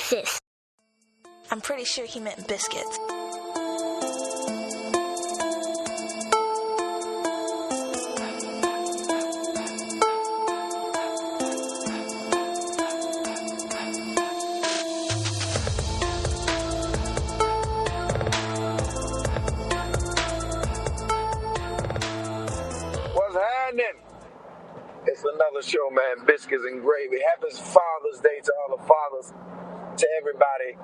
sis. I'm pretty sure he meant biscuits. It's another show, man. Biscuits and gravy. Happy Father's Day to all the fathers, to everybody,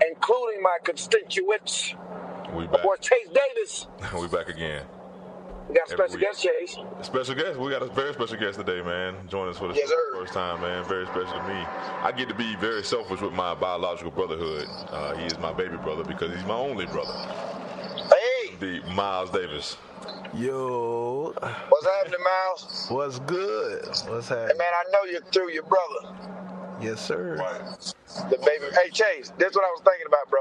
including my constituents. We my back. boy Chase Davis. We back again. We got a special guest, Chase. Special guest. We got a very special guest today, man. Joining us for the first time, man. Very special to me. I get to be very selfish with my biological brotherhood. He is my baby brother because he's my only brother. Hey! The Miles Davis. Yo. What's happening, Miles? What's good? What's happening? Hey, man, I know you're through your brother. Yes, sir. The baby. Hey, Chase, that's what I was thinking about, bro.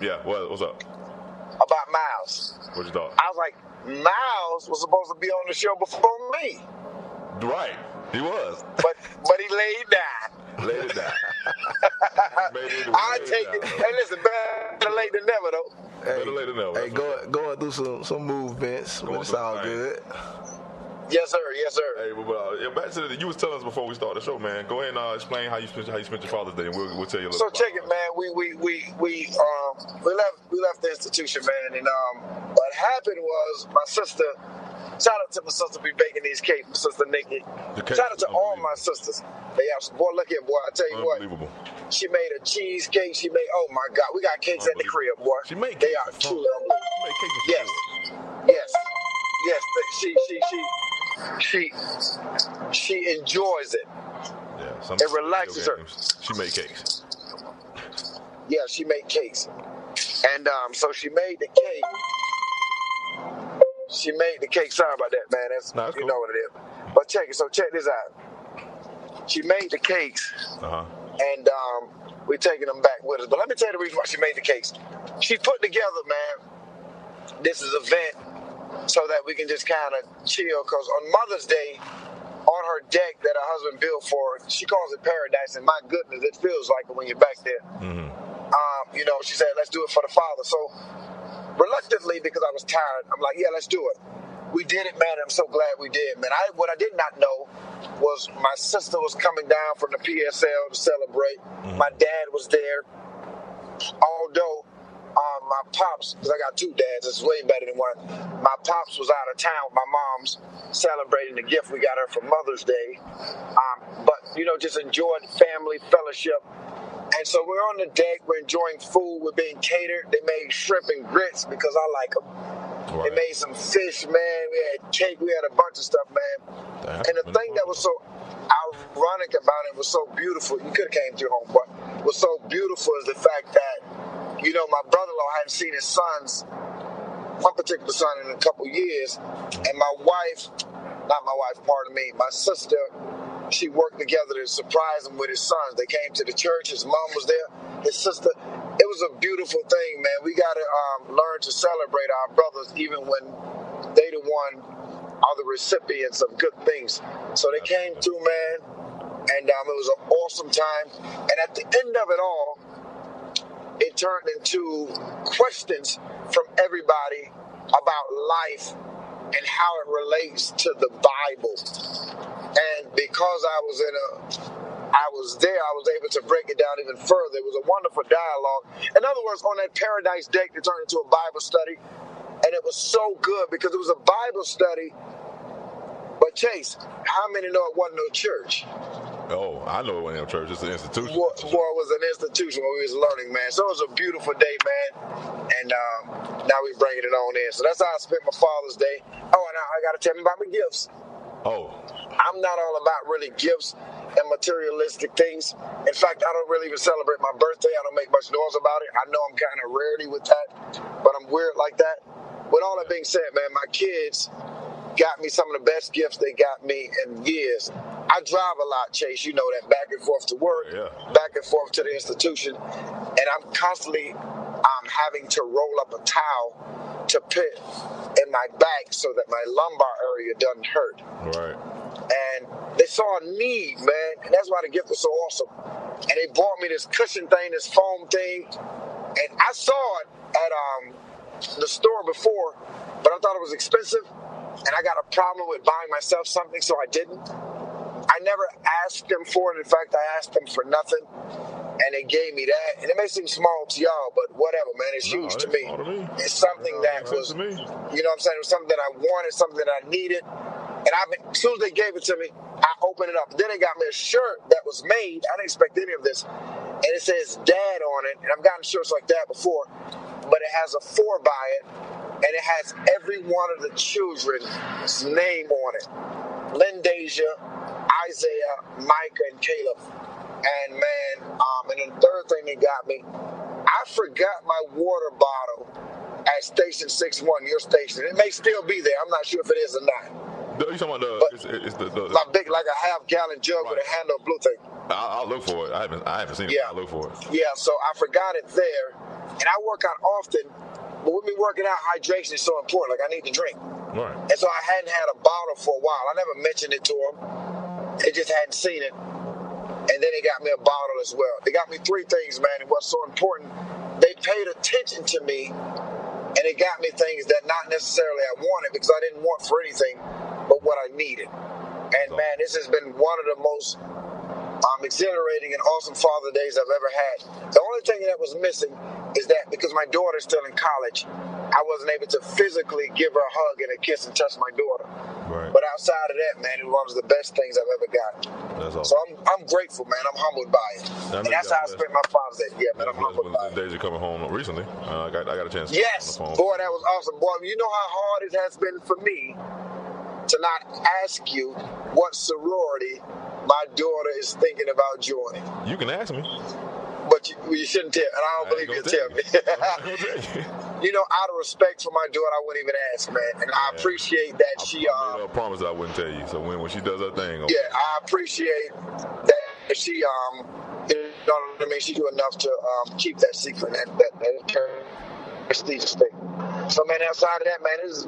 Yeah, what's up? About Miles. What you thought? I was like, Miles was supposed to be on the show before me. Right. He was. But he laid down. Laid it down. I take it. Hey, listen, better late than never, though. Better late than never. Hey, going through some movements, but it's all good. Yes, sir. Yes, sir. Hey, but back to you was telling us before we start the show, man. Go ahead and explain how you spent your Father's Day, and we'll tell you a little. So check it, man. We left the institution, man, and what happened was my sister. Shout out to my sister be baking these cakes, my sister Nikki. Shout out to all my sisters. Boy, look here, boy. I tell you what. She made a cheesecake. She made. Oh my God, we got cakes at the crib, boy. She made cakes. They are truly unbelievable. Yes. She enjoys it. Yeah, it relaxes her. She made cakes. Yeah, she made cakes, and so she made the cake. She made the cake. Sorry about that, man. That's cool. You know what it is. But check it. So check this out. She made the cakes, and we're taking them back with us. But let me tell you the reason why she made the cakes. She put together, man, this is an event so that we can just kind of chill. Because on Mother's Day, on her deck that her husband built for her, she calls it paradise. And my goodness, it feels like it when you're back there. Mm-hmm. She said, let's do it for the father. So reluctantly, because I was tired, I'm like, yeah, let's do it. We did it, man. I'm so glad we did, man. What I did not know was my sister was coming down from the PSL to celebrate. Mm-hmm. My dad was there. Although my pops, because I got two dads, it's way better than one. My pops was out of town. My mom's celebrating the gift we got her for Mother's Day. But just enjoyed family fellowship. And so we're on the deck, we're enjoying food, we're being catered. They made shrimp and grits because I like them. Right. They made some fish, man. We had cake, we had a bunch of stuff, man. And the thing that was so ironic about it was so beautiful. You could have came through home, but was so beautiful is the fact that, my brother-in-law hadn't seen his sons, one particular son, in a couple years. And my sister, she worked together to surprise him with his sons. They came to the church. His mom was there. His sister. It was a beautiful thing, man. We got to learn to celebrate our brothers even when they the one are the recipients of good things. So they came through, man, and it was an awesome time. And at the end of it all, it turned into questions from everybody about life and how it relates to the Bible. And because I was there, I was able to break it down even further. It was a wonderful dialogue. In other words, on that paradise deck, it turned into a Bible study. And it was so good because it was a Bible study. But Chase, how many know it wasn't no church? Oh, I know it wasn't no church. It's an institution. Well, it was an institution where we was learning, man. So it was a beautiful day, man. And now we're bringing it on in. So that's how I spent my Father's Day. Oh, and I got to tell you about my gifts. Oh. I'm not all about really gifts and materialistic things. In fact, I don't really even celebrate my birthday. I don't make much noise about it. I know I'm kind of rarity with that, but I'm weird like that. With all that being said, man, my kids got me some of the best gifts they got me in years. I drive a lot, Chase. You know that, back and forth to work, back and forth to the institution, and I'm constantly having to roll up a towel to put in my back so that my lumbar area doesn't hurt. Right. And they saw a need, man, and that's why the gift was so awesome. And they bought me this cushion thing, this foam thing, and I saw it at the store before, but I thought it was expensive, and I got a problem with buying myself something, so I didn't. I never asked them for it. In fact, I asked them for nothing, and they gave me that. And it may seem small to y'all, but whatever, man. It's huge to me. It's something that was, you know what I'm saying? It was something that I wanted, something that I needed. And as soon as they gave it to me, I opened it up. Then they got me a shirt that was made. I didn't expect any of this. And it says Dad on it. And I've gotten shirts like that before. But it has a 4 by it. And it has every one of the children's name on it. Lindasia, Isaiah, Micah, and Caleb. And man, and then the third thing they got me, I forgot my water bottle at Station 61, your station. It may still be there. I'm not sure if it is or not. You talking about my big, like a half-gallon jug with a handle blue thing. I'll look for it. I haven't seen it. Yeah. I'll look for it. Yeah, so I forgot it there, and I work out often. But with me working out, hydration is so important. Like I need to drink. Right. And so I hadn't had a bottle for a while. I never mentioned it to them. They just hadn't seen it. And then they got me a bottle as well. They got me 3 things, man. And what's so important, they paid attention to me, and they got me things that not necessarily I wanted because I didn't want for anything but what I needed. And man, this has been one of the most exhilarating and awesome Father Days I've ever had. The only thing that was missing is that because my daughter's still in college, I wasn't able to physically give her a hug and a kiss and touch my daughter. Right. But outside of that, man, it was one of the best things I've ever gotten. That's awesome. So I'm grateful, man. I'm humbled by it. And that's how I spent my Father's Day. Yeah, man, I'm humbled by it. Days are coming home recently. I got a chance to yes, on the phone. Boy, that was awesome. Boy, you know how hard it has been for me to not ask you what sorority my daughter is thinking about joining. You can ask me. But you shouldn't tell, and I don't believe you'll tell me. You know, out of respect for my daughter, I wouldn't even ask, man. And I appreciate that I promise I wouldn't tell you. So when she does her thing, yeah, I appreciate that she you know what I mean. She do enough to keep that secret, that prestigious thing. So man, outside of that, man, this has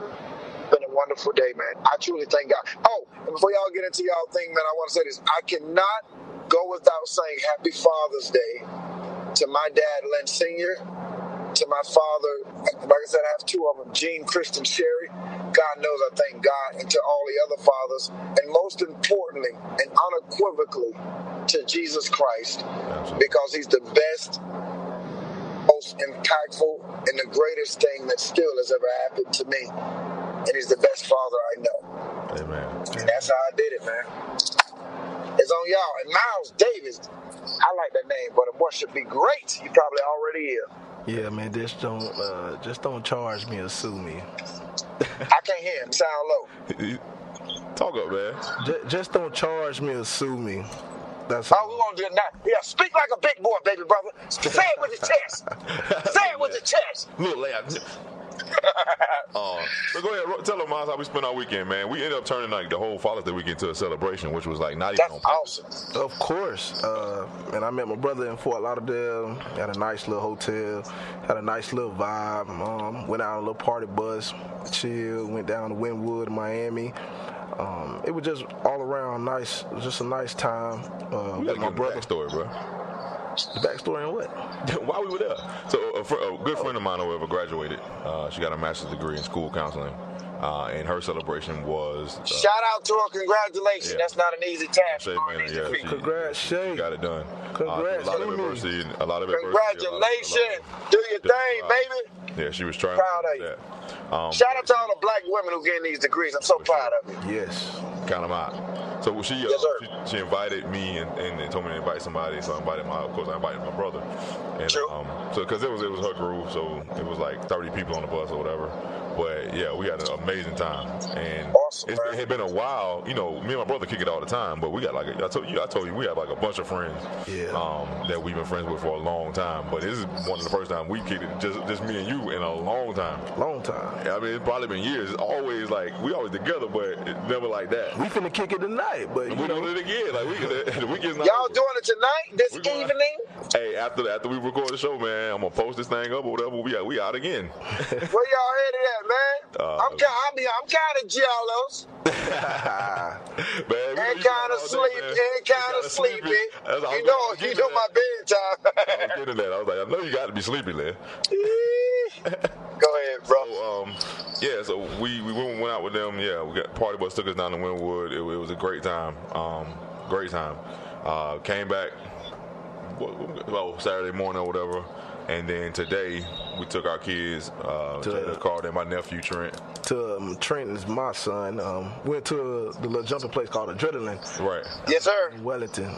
been a wonderful day, man. I truly thank God. Oh, and before y'all get into y'all thing, man, I want to say this. I cannot go without saying Happy Father's Day to my dad, Len Sr., to my father, like I said, I have 2 of them, Gene, Christian, Sherry. God knows I thank God, and to all the other fathers, and most importantly and unequivocally to Jesus Christ, because he's the best, most impactful, and the greatest thing that still has ever happened to me. And he's the best father I know. Amen. And that's how I did it, man. It's on y'all. And Miles Davis, I like that name, but the boy should be great. He probably already is. Yeah, man, just don't charge me or sue me. I can't hear him. Sound low. Talk up, man. Just don't charge me or sue me. That's all. We won't do it now. Yeah, speak like a big boy, baby brother. Say it with your chest. Say it with your chest. Look, so go ahead, tell them, Miles, how we spent our weekend, man. We ended up turning like the whole Father's Day weekend to a celebration, which was like not even on purpose. Awesome. Of course. And I met my brother in Fort Lauderdale. Had a nice little hotel. Had a nice little vibe. Went out on a little party bus. Chilled. Went down to Wynwood, Miami. It was just all around nice. It was just a nice time with my brother. Backstory, bro. The backstory on what? Why we were there? So a good friend of mine who ever graduated, she got a master's degree in school counseling, and her celebration was... Shout out to her. Congratulations. Yeah. That's not an easy task. Congrats, Shay. She got it done. Congrats. A lot of adversity. Congratulations. Do your thing, baby. Yeah, she was trying proud of you. Shout out to all the black women who getting these degrees. I'm so proud of you. Yes. Count them out. So she invited me and told me to invite somebody. So I invited I invited my brother. And, True. So because it was her groove, so it was like 30 people on the bus or whatever. But yeah, we had an amazing time, and awesome, it had been a while. You know, me and my brother kick it all the time, but we got like I told you, we have like a bunch of friends that we've been friends with for a long time. But this is one of the first time we kicked it, just me and you in a long time. Long time. I mean, it's probably been years. It's always like we always together, but it's never like that. We finna kick it tonight, but we doing it again. Like the weekend's not y'all over. doing it tonight? This evening? Hey, Hey, after we record the show, man, I'm gonna post this thing up or whatever. We out again. Where y'all headed at, man? I'm kind of jealous. Man, and kind of sleepy. You know my bedtime. I was getting that. I was like, I know you got to be sleepy, man. Go ahead, bro. So we went out with them. Yeah, we got party bus took us down to Wynwood. It was a great time. Great time. Came back Saturday morning or whatever, and then today we took our kids to the car. Then my nephew Trent. Trent is my son. Went to the little jumping place called Adrenaline. Right. Yes, sir. In Wellington.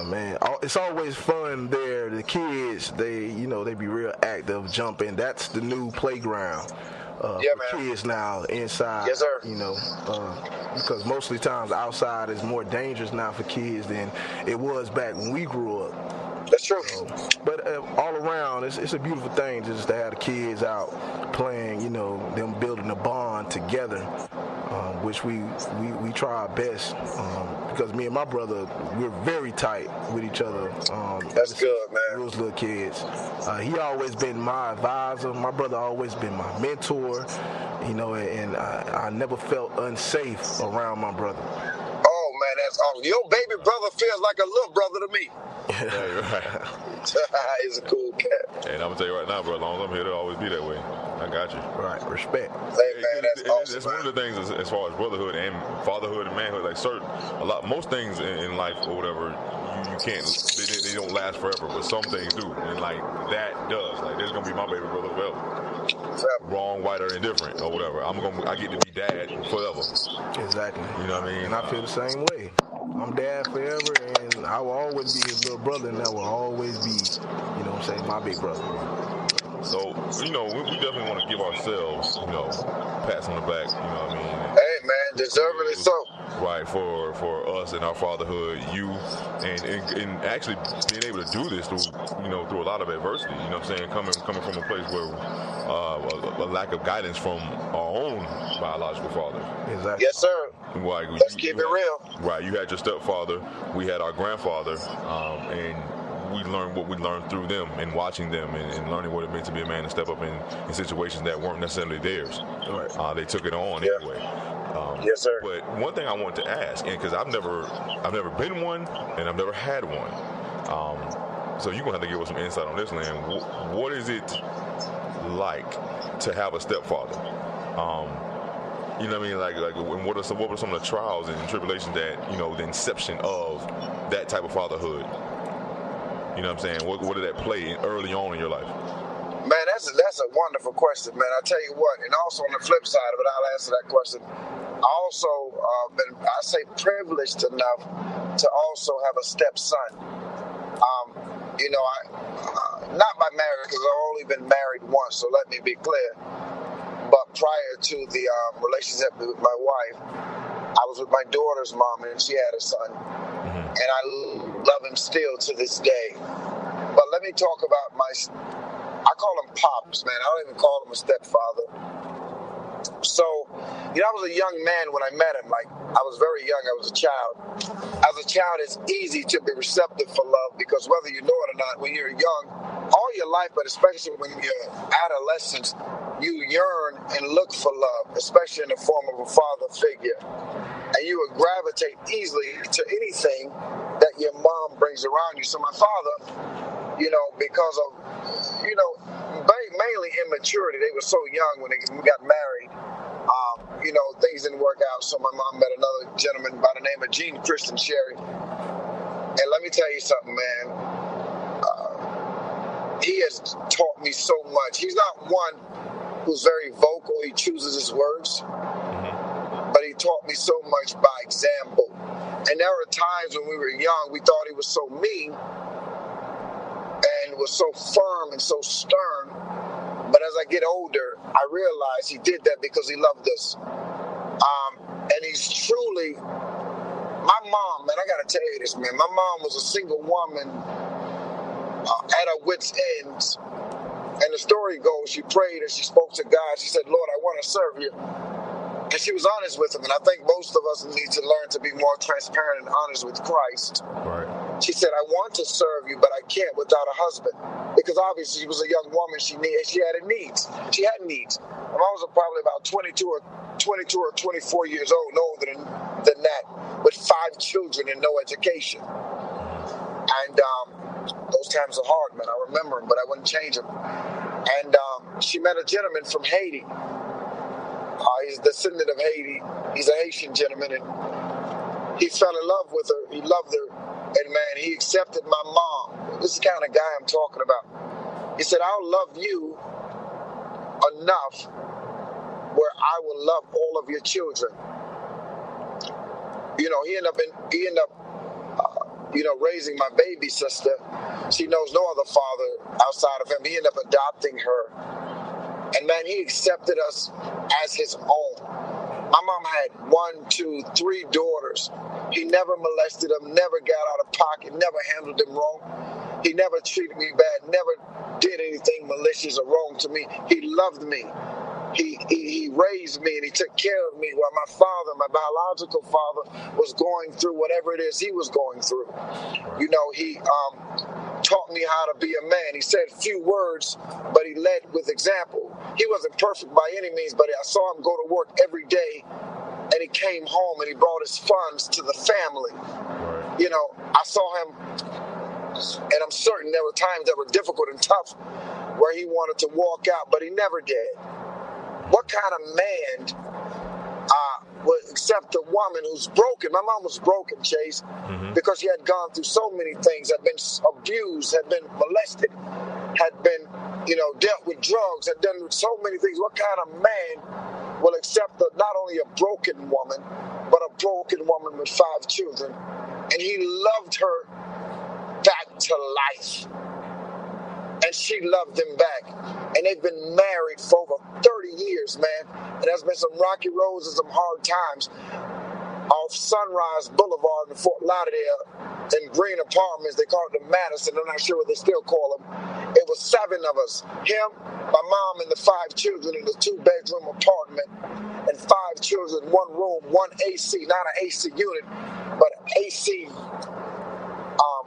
Man, it's always fun there. The kids, they be real active jumping. That's the new playground. For kids now inside. Yes, sir. Because mostly times outside is more dangerous now for kids than it was back when we grew up. That's true. But all around, it's a beautiful thing just to have the kids out playing, them building a bond together, which we try our best because me and my brother, we're very tight with each other. That's good, man. Those little kids. He always been my advisor. My brother always been my mentor, and I never felt unsafe around my brother. Oh, man, that's awesome. Your baby brother feels like a little brother to me. Yeah, you're right. He's a cool cat. And I'm gonna tell you right now, bro, as long as I'm here, it'll always be that way. I got you. Right, respect. Hey, man, that's awesome. That's one of the things as far as brotherhood and fatherhood and manhood. Like most things in life or whatever, you can't. They don't last forever, but some things do, and like that does. Like there's gonna be my baby brother forever. Wrong, white, or indifferent, or whatever. I get to be dad forever. Exactly. You know what I mean? And I feel the same way. I'm dad forever, and I will always be his little brother, and that will always be, my big brother. So, we definitely want to give ourselves, pats on the back, you know what I mean? Hey, man, deservedly so. Right, for us and our fatherhood, you, and actually being able to do this through a lot of adversity, you know what I'm saying? Coming from a place where a lack of guidance from our own biological father. Exactly. Yes, sir. Like, Let's keep it real. Right, you had your stepfather, we had our grandfather, and we learned what we learned through them and watching them and learning what it meant to be a man and step up in situations that weren't necessarily theirs. Right. They took it on anyway. Yes, sir. But one thing I want to ask, and because I've never been one and I've never had one, so you're gonna have to give us some insight on this, Lynn. What is it like to have a stepfather? You know what I mean? Like, what are some of the trials and tribulations that the inception of that type of fatherhood? You know what I'm saying? What did that play early on in your life? Man, that's a wonderful question, man. I tell you what, and also on the flip side of it, I'll answer that question. I also been privileged enough to also have a stepson. Not by marriage, because I've only been married once, so let me be clear. But prior to the relationship with my wife, I was with my daughter's mom, and she had a son. Mm-hmm. And I love him still to this day. But let me talk about I call him Pops, man. I don't even call him a stepfather. So, I was a young man when I met him. Like, I was very young. I was a child. As a child, it's easy to be receptive for love because whether you know it or not, when you're young, all your life, but especially when you're adolescents, you yearn and look for love, especially in the form of a father figure. And you would gravitate easily to anything that your mom brings around you. So my father, because of, mainly immaturity, they were so young when they got married, things didn't work out. So my mom met another gentleman by the name of Gene Christian Sherry. And let me tell you something, man. He has taught me so much. He's not one who's very vocal. He chooses his words. But he taught me so much by example. And there were times when we were young, we thought he was so mean and was so firm and so stern. But as I get older, I realize he did that because he loved us. And he's truly, my mom, man, I got to tell you this, man. My mom was a single woman at her wit's ends. And the story goes, she prayed and she spoke to God. She said, Lord, I want to serve you. And she was honest with him. And I think most of us need to learn to be more transparent and honest with Christ. Right. She said, I want to serve you, but I can't without a husband. Because obviously she was a young woman. She had needs. She had needs. My mom was probably about 22 or 24 years old, no older than that, with 5 children and no education. And those times are hard, man. I remember them, but I wouldn't change them. And she met a gentleman from Haiti. He's a descendant of Haiti. He's a Haitian gentleman, and he fell in love with her. He loved her, and man, he accepted my mom. This is the kind of guy I'm talking about. He said, "I'll love you enough where I will love all of your children." You know, he ended up raising my baby sister. She knows no other father outside of him. He ended up adopting her. And man, he accepted us as his own. My mom had 1, 2, 3 daughters. He never molested them, never got out of pocket, never handled them wrong. He never treated me bad, never did anything malicious or wrong to me. He loved me. He raised me and he took care of me while my father, my biological father, was going through whatever it is he was going through. You know, he taught me how to be a man. He said few words, but he led with example. He wasn't perfect by any means, but I saw him go to work every day, and he came home and he brought his funds to the family. You know, I saw him, and I'm certain there were times that were difficult and tough where he wanted to walk out, but he never did. What kind of man would accept a woman who's broken? My mom was broken, Chase, because she had gone through so many things, had been abused, had been molested, had been, dealt with drugs, had done so many things. What kind of man will accept not only a broken woman, but a broken woman with 5 children? And he loved her back to life. And she loved him back. And they've been married for over 30 years, man. And there's been some rocky roads and some hard times. Off Sunrise Boulevard in Fort Lauderdale, in Green Apartments, they call it the Madison. I'm not sure what they still call them. It was 7 of us. Him, my mom, and the 5 children in the 2-bedroom apartment. And 5 children, 1 room, 1 AC, not an AC unit, but an AC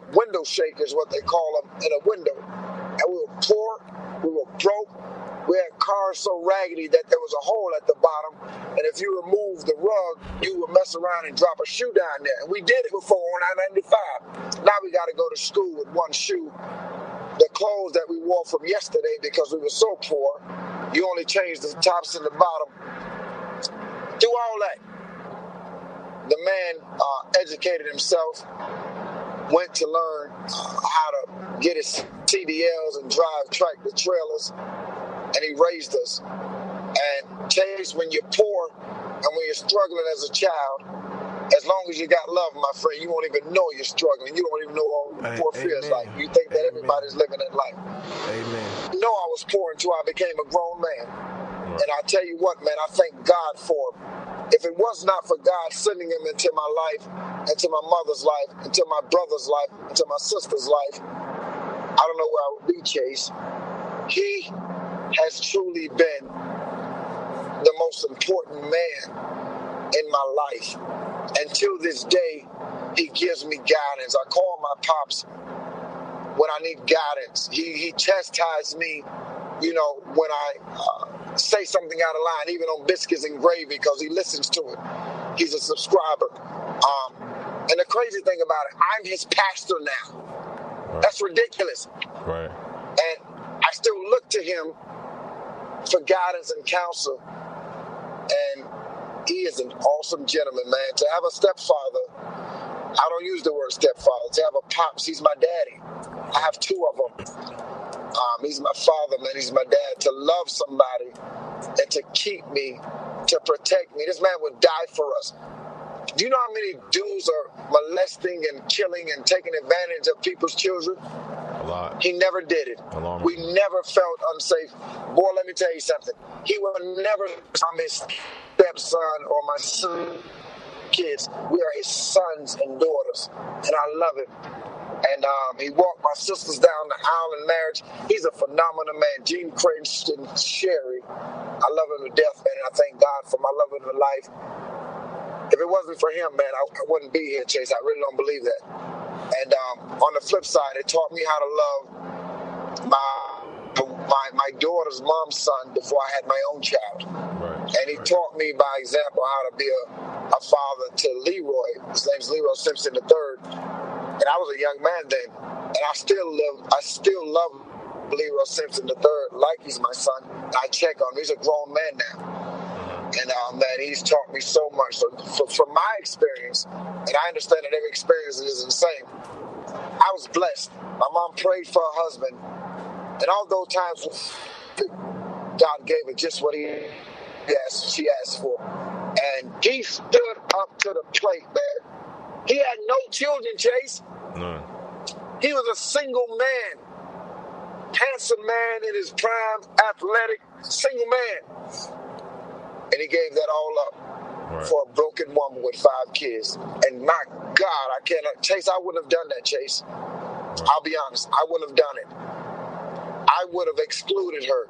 window shaker is what they call them, in a window. And we were poor, we were broke, we had cars so raggedy that there was a hole at the bottom, and if you removed the rug, you would mess around and drop a shoe down there. And we did it before on I-95. Now we got to go to school with 1 shoe. The clothes that we wore from yesterday, because we were so poor, you only changed the tops and the bottom. Do all that. The man educated himself, went to learn how to get his CDLs and drive tractor trailers, and he raised us. And Chase, when you're poor and when you're struggling as a child, as long as you got love, my friend, you won't even know you're struggling. You don't even know what poor feels like. You think that everybody's living that life. Amen. You know I was poor until I became a grown man. And I tell you what, man, I thank God for him. If it was not for God sending him into my life, into my mother's life, into my brother's life, into my sister's life, I don't know where I would be, Chase. He has truly been the most important man in my life. And to this day, he gives me guidance. I call my pops when I need guidance. He chastises me, when I say something out of line, even on Biscuits and Gravy, because he listens to it. He's a subscriber. And the crazy thing about it, I'm his pastor now. Right. That's ridiculous. Right. And I still look to him for guidance and counsel. And he is an awesome gentleman, man. To have a stepfather, I don't use the word stepfather. To have a pops, he's my daddy. I have 2 of them. He's my father, man. He's my dad. To love somebody and to keep me, to protect me. This man would die for us. Do you know how many dudes are molesting and killing and taking advantage of people's children? A lot. He never did it. We never felt unsafe. Boy, let me tell you something. He will never become his stepson or my son kids. We are his sons and daughters, and I love him. And he walked my sisters down the aisle in marriage. He's a phenomenal man. Gene Cranston, Sherry. I love him to death, man, and I thank God for my love of the life. If it wasn't for him, man, I wouldn't be here, Chase. I really don't believe that. And on the flip side, it taught me how to love my daughter's mom's son before I had my own child. Right. And he taught me by example how to be a father to Leroy. His name's Leroy Simpson III. And I was a young man then. And I still love Leroy Simpson III like he's my son. I check on him. He's a grown man now. And man, he's taught me so much. So from my experience, and I understand that every experience isn't the same, I was blessed. My mom prayed for her husband. And all those times, God gave her just what she asked for. And he stood up to the plate, man. He had no children, Chase. None. He was a single man. Handsome man in his prime, athletic, single man. And he gave that all up for a broken woman with 5 kids. And my God, I cannot. Chase, I wouldn't have done that, Chase. I'll be honest. I wouldn't have done it. I would have excluded her.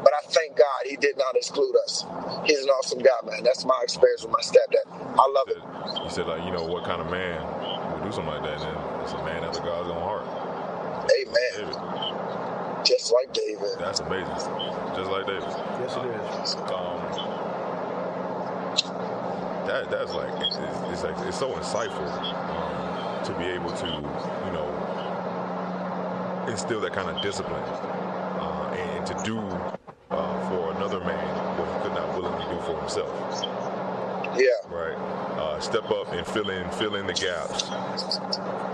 But I thank God he did not exclude us. He's an awesome guy, man. That's my experience with my stepdad. I love it. You said, like, what kind of man would do something like that? And it's a man after God's own heart. Amen. David. Just like David. That's amazing. Just like David. Yes, it is. That's like it's so insightful to be able to instill that kind of discipline and to do for another man what he could not willingly do for himself. Yeah. Right. Step up and fill in the gaps.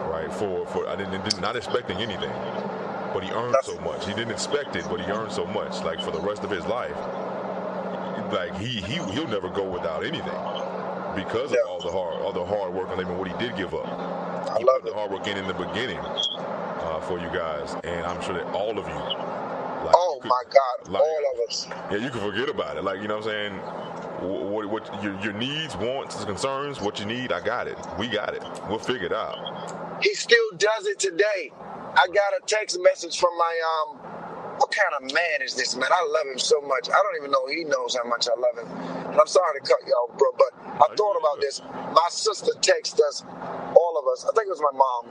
Right. For I didn't not expecting anything, but he earned so much. He didn't expect it, but he earned so much. Like for the rest of his life, like he'll never go without anything because of all the hard work and even what he did give up. I love the hard work in the beginning for you guys, and I'm sure that all of you. My God, all of us. Yeah, you can forget about it. Like, you know what I'm saying? What your needs, wants, concerns, what you need, I got it. We got it. We'll figure it out. He still does it today. I got a text message from my what kind of man is this, man? I love him so much. I don't even know he knows how much I love him. And I'm sorry to cut y'all, bro, but I thought about this. My sister texted us, all of us, I think it was my mom,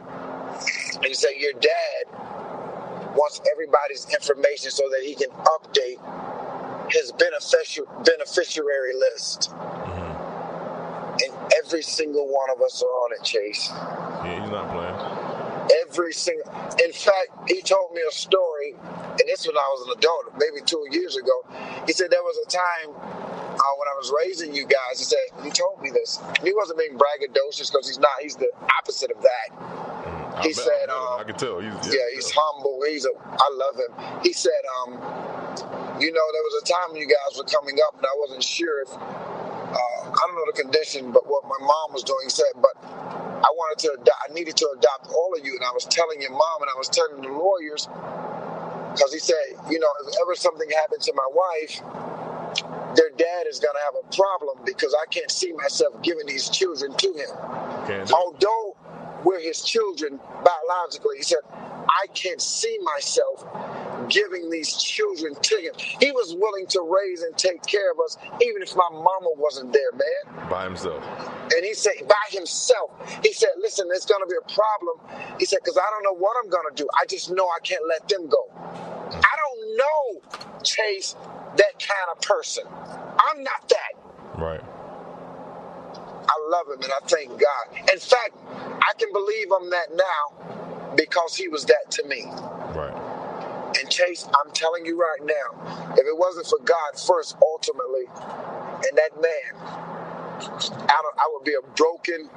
and he said, your dad wants everybody's information so that he can update his beneficiary list. And every single one of us are on it, Chase. Yeah, he's not playing. Every single. In fact, he told me a story, and this when I was an adult, maybe 2 years ago. He said there was a time when I was raising you guys. He said he told me this. And he wasn't being braggadocious because he's not. He's the opposite of that. He said, I can tell. He's humble. I love him. He said, there was a time when you guys were coming up, and I wasn't sure if, I don't know the condition, but what my mom was doing. He said, but I needed to adopt all of you, and I was telling your mom, and I was telling the lawyers, because he said, if ever something happened to my wife, their dad is going to have a problem because I can't see myself giving these children to him. Although we're his children biologically, he said, I can't see myself giving these children to him. He was willing to raise and take care of us, even if my mama wasn't there, man. By himself. And he said, by himself. He said, listen, there's going to be a problem. He said, because I don't know what I'm going to do. I just know I can't let them go. I don't know, Chase, that kind of person. I'm not that. Right. I love him, and I thank God. In fact, I can believe I'm that now because he was that to me. Right. And Chase, I'm telling you right now, if it wasn't for God first, ultimately, and that man, I would be a broken,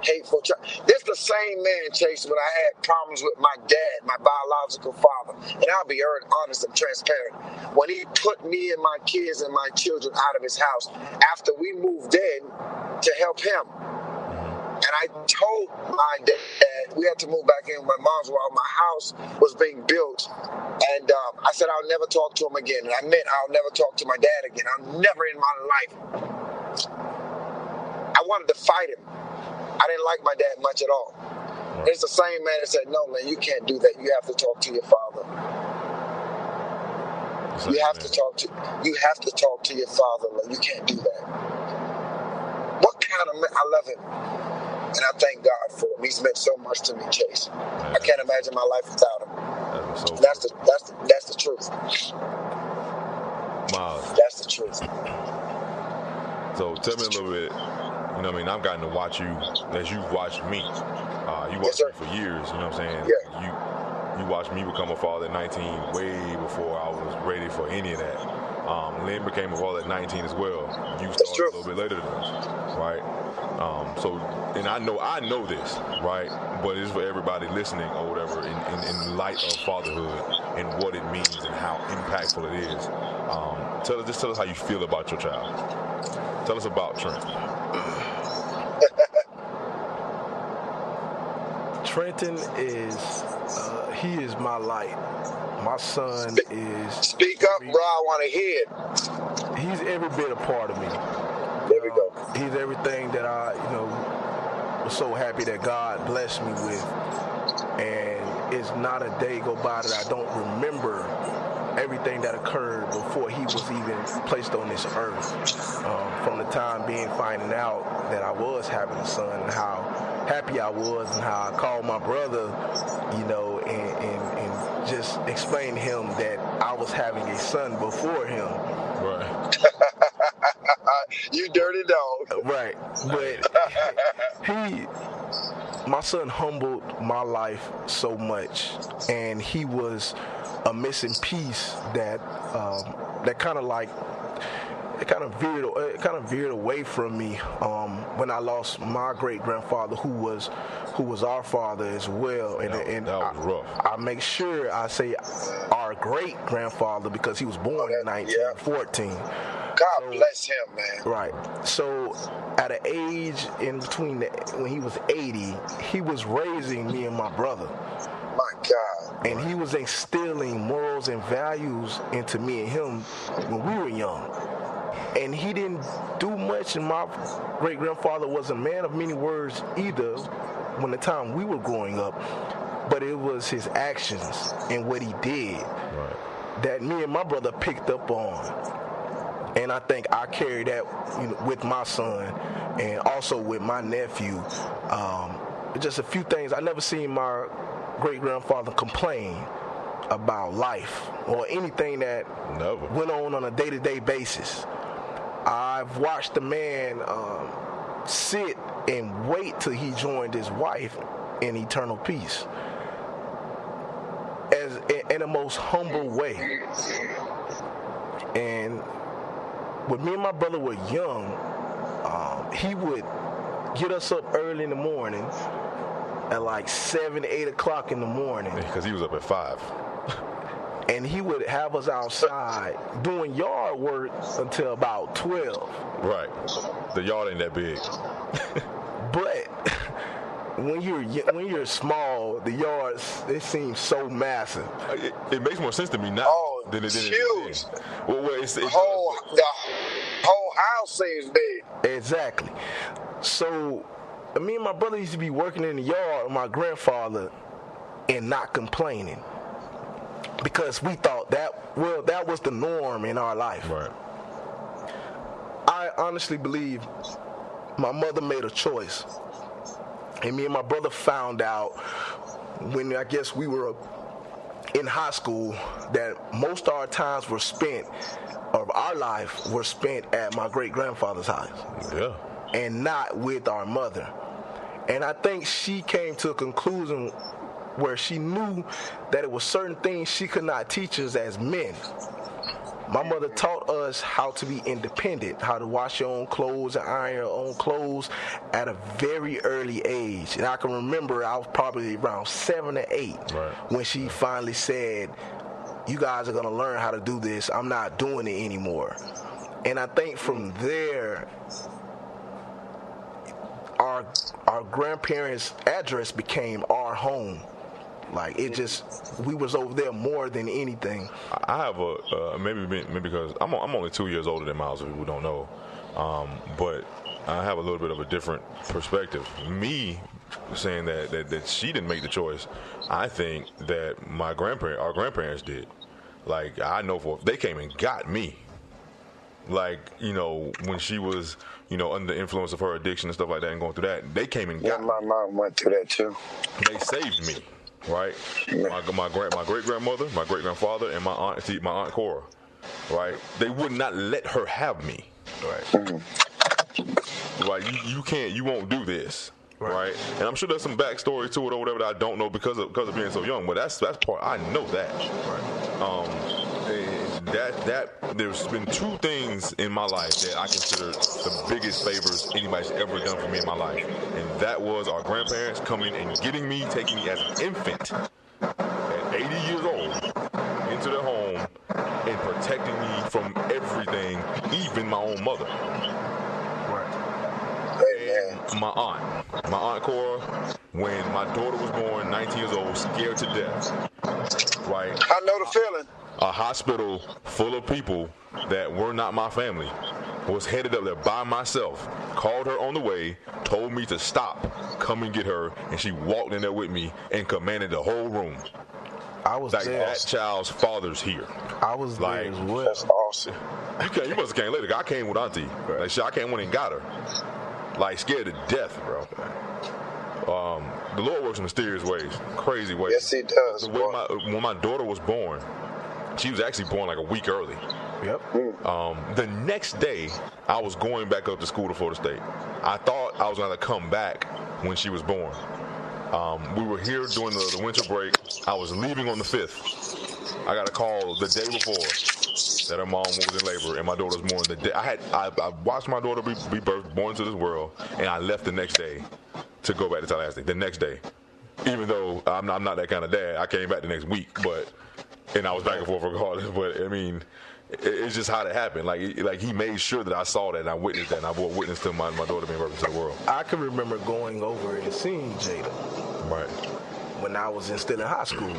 hateful child. This the same man, Chase, when I had problems with my dad, my biological father. And I'll be honest and transparent. When he put me and my kids and my children out of his house after we moved in to help him. And I told my dad we had to move back in with my mom's while my house was being built. And I said I'll never talk to him again. And I meant I'll never talk to my dad again. I'll never in my life. I wanted to fight him. I didn't like my dad much at all. And it's the same man that said, no, man, you can't do that. You have to talk to your father. You have to talk to your father, man. You can't do that. I love him. And I thank God for him. He's meant so much to me, Chase. I can't imagine my life without him. That's the truth. Miles. That's the truth. So tell me a little bit. You know what I mean? I've gotten to watch you as you've watched me. You watched me for years. You know what I'm saying? Yeah. You watched me become a father at 19, way before I was ready for any of that. Lynn became a father at 19 as well. You started a little bit later than us, right? And I know this, right? But it's for everybody listening or whatever in light of fatherhood and what it means and how impactful it is. Tell us how you feel about your child. Tell us about Trent. Trenton he is my light. My son is... Speak up, bro. I want to hear it. He's every bit a part of me. There we go. He's everything that I, was so happy that God blessed me with. And it's not a day go by that I don't remember everything that occurred before he was even placed on this earth. From the time finding out that I was having a son and how happy I was and how I called my brother, and just explained to him that I was having a son before him. Right. You dirty dog. Right. But my son humbled my life so much, and he was a missing piece that kind of veered away from me when I lost my great grandfather, who was our father as well. And that was rough. I make sure I say our great grandfather because he was born in 1914. God bless him, man. Right. So at an age in between when he was 80, he was raising me and my brother. My God. And he was instilling morals and values into me and him when we were young. And he didn't do much, and my great-grandfather was a man of many words either when the time we were growing up, but it was his actions and what he did that me and my brother picked up on. And I think I carry that with my son and also with my nephew. Just a few things. I never seen my great-grandfather complain about life or anything that went on a day-to-day basis. I've watched the man sit and wait till he joined his wife in eternal peace, in the most humble way. And when me and my brother were young, he would get us up early in the morning at like 7, 8 o'clock in the morning. Because he was up at 5. And he would have us outside doing yard work until about 12. Right. The yard ain't that big. But when you're small, the yards, they seem so massive. It makes more sense to me now than it did. Huge. Well, the whole house seems big. Exactly. So me and my brother used to be working in the yard with my grandfather and not complaining, because we thought that was the norm in our life. Right. I honestly believe my mother made a choice, and me and my brother found out when I guess we were in high school that most of our times were spent, of our life were spent at my great grandfather's house. Yeah. And not with our mother. And I think she came to a conclusion where she knew that it was certain things she could not teach us as men. My mother taught us how to be independent, how to wash your own clothes and iron your own clothes at a very early age. And I can remember I was probably around 7 or 8 when she finally said, "You guys are going to learn how to do this. I'm not doing it anymore." And I think from there, our grandparents' address became our home. Like, it just, we was over there more than anything. I have maybe because I'm only 2 years older than Miles, if people don't know, but I have a little bit of a different perspective. Me saying that she didn't make the choice, I think that our grandparents did. Like, I know they came and got me. like, when she was, under the influence of her addiction and stuff like that and going through that, they came and got me. My mom went through that too. They saved me, right? My great-grandmother, my great-grandfather, and my aunt Cora, right? They would not let her have me, right? Mm-hmm. Like, you won't do this. Right, and I'm sure there's some backstory to it or whatever that I don't know because of being so young. But that's part I know that. Right. There's been two things in my life that I consider the biggest favors anybody's ever done for me in my life, and that was our grandparents coming and getting me, taking me as an infant at 80 years old into their home and protecting me from everything, even my own mother. My aunt Cora, when my daughter was born, 19 years old, scared to death, right? I know the feeling. A hospital full of people that were not my family, was headed up there by myself, called her on the way, told me to stop, come and get her, and she walked in there with me and commanded the whole room. I was like there. That child's father's here. I was there as well. That's awesome. You must have came later. I came with Auntie. Right. Like, shit, I came when and got her. Like, scared to death, bro. The Lord works in mysterious ways, crazy ways. Yes, He does. When my daughter was born, she was actually born like a week early. Yep. The next day, I was going back up to school to Florida State. I thought I was going to come back when she was born. We were here during the winter break. I was leaving on the 5th. I got a call the day before that her mom was in labor and my daughter was born. The day I watched my daughter be birthed, born into this world, and I left the next day to go back to Tallahassee. The next day, even though I'm not that kind of dad, I came back the next week, and I was back and forth regardless. But I mean, it's just how that happened. Like he made sure that I saw that and I witnessed that, and I bore witness to my daughter being birthed into the world. I can remember going over and seeing Jada. Right. When I was still in high school,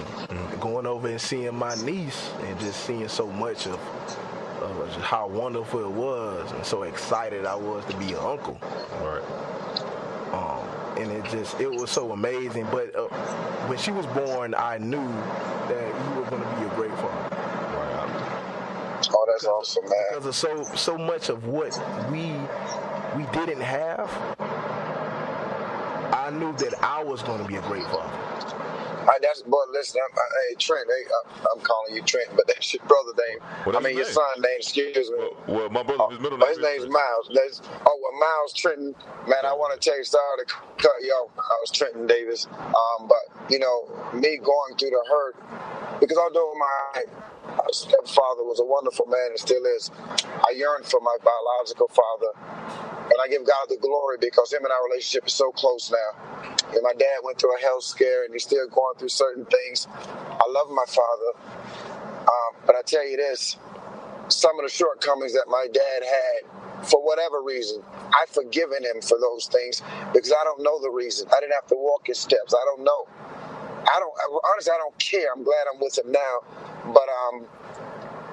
going over and seeing my niece and just seeing so much of just how wonderful it was and so excited I was to be an uncle. Right. And it was so amazing. But when she was born, I knew that you were going to be a great father. Right. Oh, that's awesome, man. Because of so much of what we didn't have, I knew that I was going to be a great father. Listen, hey, Trent, I'm calling you Trent, but that's your brother name. Your son's name, excuse me. Well, my brother, his middle name his name's Miles. Miles Trenton. Man, I want to tell you, sorry to cut you off. I was Trenton Davis. But, me going through the hurt, because although my stepfather was a wonderful man and still is, I yearned for my biological father. And I give God the glory because him and our relationship is so close now. And my dad went through a health scare and he's still going through certain things. I love my father. But I tell you this, some of the shortcomings that my dad had, for whatever reason, I've forgiven him for those things because I don't know the reason. I didn't have to walk his steps. I don't know. Honestly, I don't care. I'm glad I'm with him now. But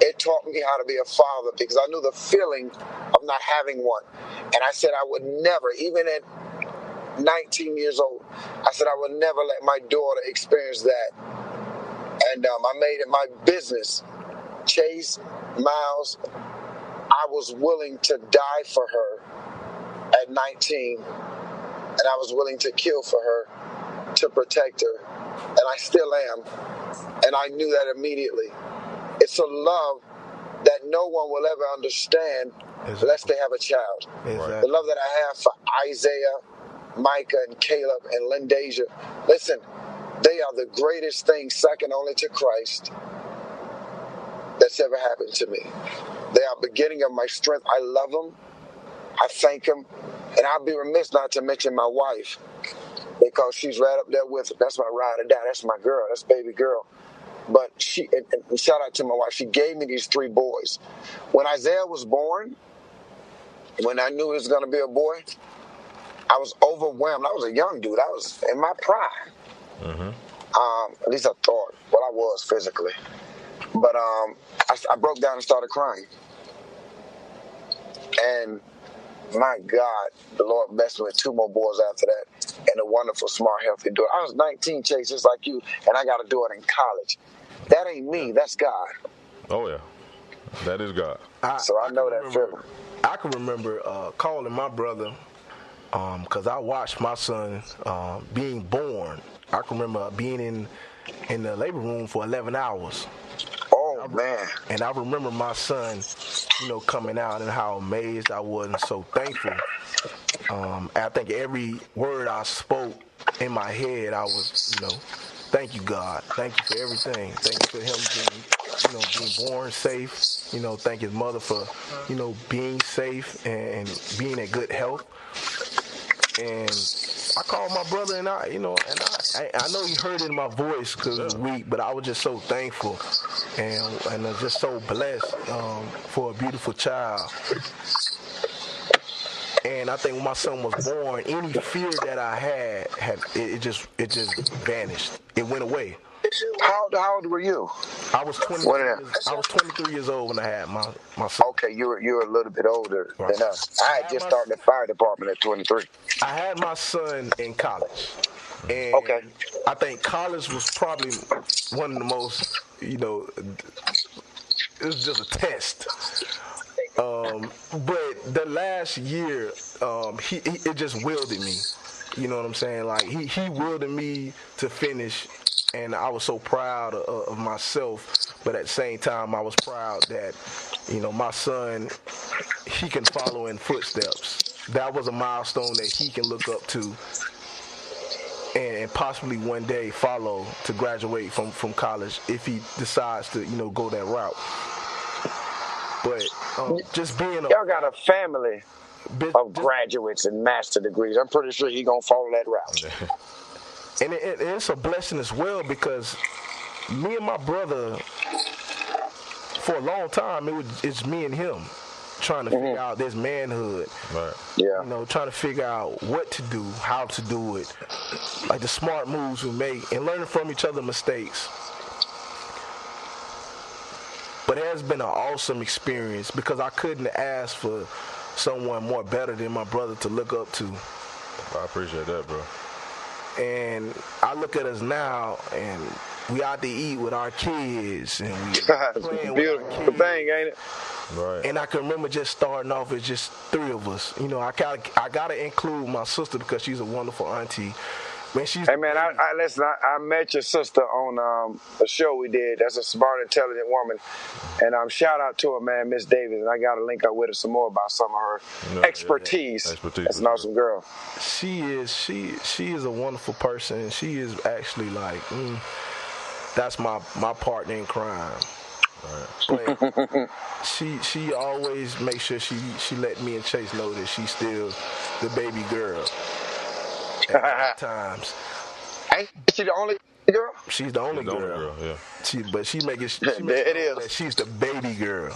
it taught me how to be a father because I knew the feeling of not having one. And I said I would never, even at 19 years old, I said I would never let my daughter experience that. And I made it my business. Chase, Miles, I was willing to die for her at 19. And I was willing to kill for her, to protect her. And I still am. And I knew that immediately. It's a love that no one will ever understand unless they have a child. Exactly. The love that I have for Isaiah, Micah, and Caleb, and Lindasia. Listen, they are the greatest thing, second only to Christ, that's ever happened to me. They are beginning of my strength. I love them. I thank them. And I'll be remiss not to mention my wife because she's right up there with it. That's my ride or die. That's my girl. That's baby girl. But she, and shout out to my wife, she gave me these 3 boys. When Isaiah was born, when I knew he was going to be a boy, I was overwhelmed. I was a young dude. I was in my prime. Mm-hmm. At least I thought. Well, I was physically. But I broke down and started crying. And my God, the Lord blessed me with 2 more boys after that and a wonderful, smart, healthy daughter. I was 19, Chase, just like you, and I got to do it in college. That ain't me. That's God. Oh, yeah. That is God. So I know that feeling. I can remember calling my brother because I watched my son being born. I can remember being in the labor room for 11 hours. Oh, man. And I remember my son, coming out and how amazed I was and so thankful. I think every word I spoke in my head, I was, thank you, God. Thank you for everything. Thank you for him being born safe. Thank his mother for, being safe and being in good health. And I called my brother, and I know he heard it in my voice because it was weak, but I was just so thankful and just so blessed for a beautiful child. And I think when my son was born, any fear that I had it just vanished. It went away. How old were you? I was 23 years old when I had my son. Okay, you were a little bit older than us. I had just started the fire department at 23. I had my son in college. And I think college was probably one of the most, it was just a test. But the last year, it just wielded me. You know what I'm saying? Like he wielded me to finish, and I was so proud of myself. But at the same time, I was proud that, my son, he can follow in footsteps. That was a milestone that he can look up to, and possibly one day follow to graduate from college if he decides to, go that route. But just being y'all got a family of graduates and master degrees. I'm pretty sure he gonna follow that route. And it's a blessing as well because me and my brother, for a long time, it's me and him trying to figure out this manhood. Right. Yeah. Trying to figure out what to do, how to do it, like the smart moves we make, and learning from each other's mistakes. But it has been an awesome experience because I couldn't ask for someone more better than my brother to look up to. I appreciate that, bro. And I look at us now, and we out to eat with our kids, and we playing with our kids. Thing, ain't it? Right. And I can remember just starting off as just three of us. I gotta include my sister because she's a wonderful auntie. Hey man, I met your sister on a show we did. That's a smart, intelligent woman, and shout out to her, man, Miss Davis. And I got to link up with her some more about some of her expertise. That's an awesome girl. She is a wonderful person. She is actually like, that's my partner in crime. Right. She always makes sure she let me and Chase know that she's still the baby girl. At times. Ain't she the only girl? She's the only girl. Yeah. She makes it that she's the baby girl.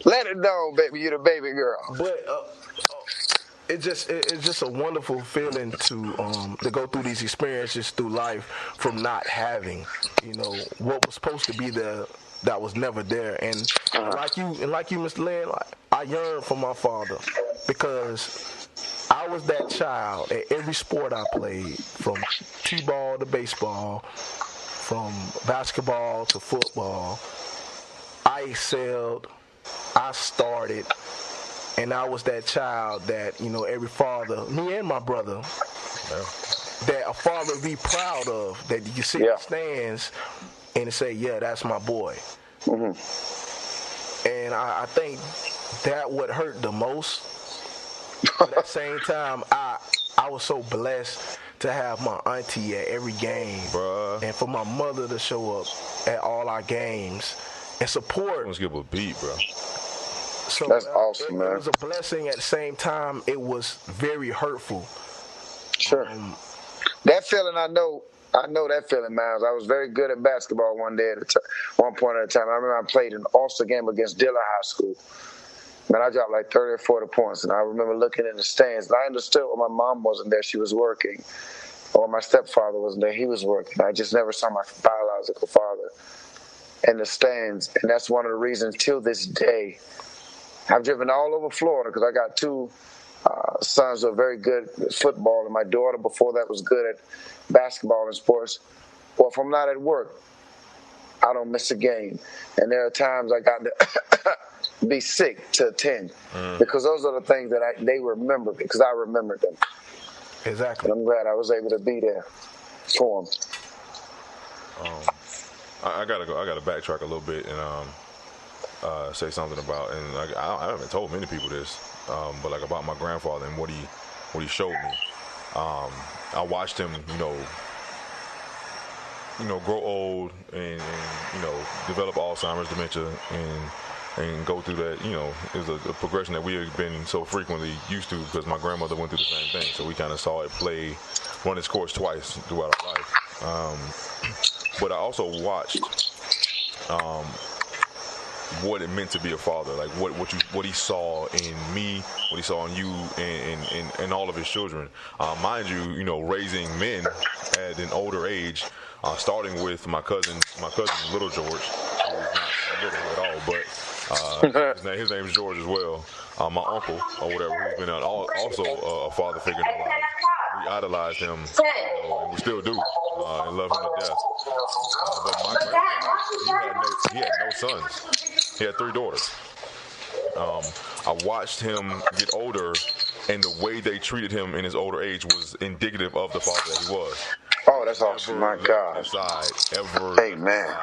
Let it know, baby, you're the baby girl. But it's just a wonderful feeling to go through these experiences through life from not having, what was supposed to be there that was never there. And like you, Mr. Lynn, I yearn for my father because I was that child at every sport I played, from t-ball to baseball, from basketball to football. I excelled, I started, and I was that child that, every father, me and my brother, that a father would be proud of, that you see in the stands and say, yeah, that's my boy. Mm-hmm. And I think that would hurt the most. But at the same time, I was so blessed to have my auntie at every game, bruh, and for my mother to show up at all our games and support. Let's give a beat, bro. So that's awesome, man. It was a blessing. At the same time, it was very hurtful. Sure. That feeling, I know that feeling, Miles. I was very good at basketball one point at a time. I remember I played an All-Star game against Dillard High School. Man, I dropped like 30 or 40 points, and I remember looking in the stands, and I understood when my mom wasn't there, she was working, or my stepfather wasn't there, he was working. I just never saw my biological father in the stands, and that's one of the reasons, till this day, I've driven all over Florida, because I got two sons who are very good at football, and my daughter before that was good at basketball and sports. Well, if I'm not at work, I don't miss a game. And there are times I got to be sick to attend because those are the things that they remember because I remembered them. Exactly. And I'm glad I was able to be there for them. I gotta backtrack a little bit and say something about, and I haven't told many people this, but like about my grandfather and what he showed me. I watched him, grow old and develop Alzheimer's, dementia, and go through that. It was a progression that we have been so frequently used to because my grandmother went through the same thing. So we kind of saw it run its course twice throughout our life. But I also watched what it meant to be a father, like what he saw in me, what he saw in you, and all of his children. Mind you, raising men at an older age, starting with my cousin Little George, who is not little at all, but his name is George as well. My uncle or whatever, who's been also a father figure in our lives. We idolized him, and we still do, and love him to death. But my grandfather, he had no sons. He had 3 daughters. I watched him get older, and the way they treated him in his older age was indicative of the father that he was. Oh, that's awesome! My God. Amen.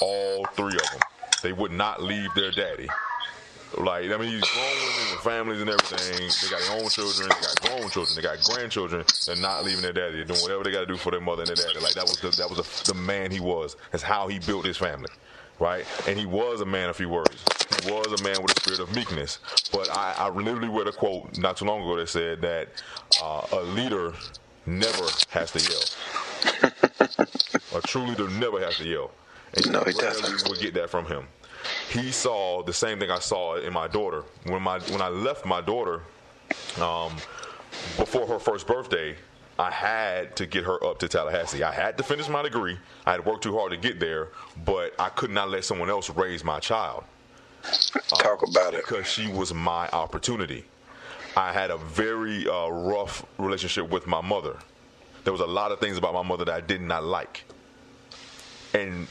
All 3 of them, they would not leave their daddy. Like, I mean, these grown women with families and everything, they got their own children, they got grown children, they got grandchildren. They're not leaving their daddy. They're doing whatever they got to do for their mother and their daddy. Like, that was the man he was. That's how he built his family, right? And he was a man of few words. He was a man with a spirit of meekness. But I literally read a quote not too long ago that said that a leader never has to yell. A true leader never has to yell. And no, he doesn't. We would get that from him. He saw the same thing I saw in my daughter. When I left my daughter, before her first birthday, I had to get her up to Tallahassee. I had to finish my degree. I had worked too hard to get there, but I could not let someone else raise my child. Talk about it. Because she was my opportunity. I had a very rough relationship with my mother. There was a lot of things about my mother that I did not like. And